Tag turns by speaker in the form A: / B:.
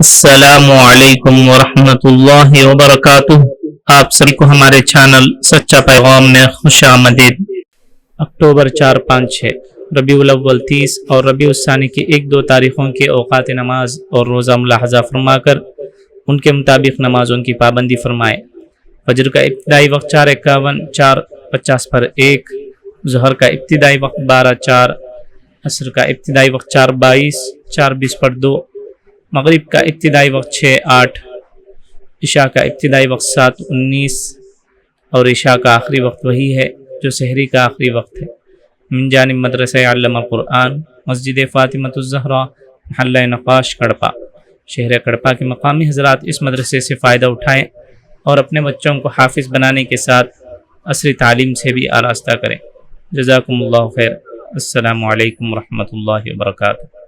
A: अस्सलामुअलैकुम वरहमतुल्लाहि वबरकातुहू। आप सभी को हमारे चैनल सच्चा पैगाम में खुशामदीद। अक्टूबर 4, 5, 6 रबीउल अव्वल 30 और रबीउल सानी की 1-2 तारीखों के औकात नमाज और रोज़ा मुलाहजा फरमाकर उनके मुताबिक नमाजों की पाबंदी फरमाए। फजर का इब्तिदाई वक्त 4:51, 4:50 पर 1, ज़ोहर का इब्तिदाई वक्त 12:04, असर का इब्तिदाई वक्त 4:22, 4:20 पर 2, मगरिब का इब्तिदाई वक्त 6:08, इशा का इब्तिदाई वक्त 7:19 और इशा का आखिरी वक्त वही है जो सहरी का आखिरी वक्त है। मिन जानिब मदरसा अल्लमा कुरान, मस्जिद फ़ातिमतुज़ ज़हरा, महल्ला नक़ाश, कड़पा। शहर कड़पा के मकामी हज़रात इस मदरसे से फ़ायदा उठाएँ और अपने बच्चों को हाफिज़ बनाने के साथ असरी तालीम से भी आरास्ता करें। जज़ाकुमुल्लाहु खैर। अस्सलामु अलैकुम वरहमतुल्लाहि वबरकातुहू।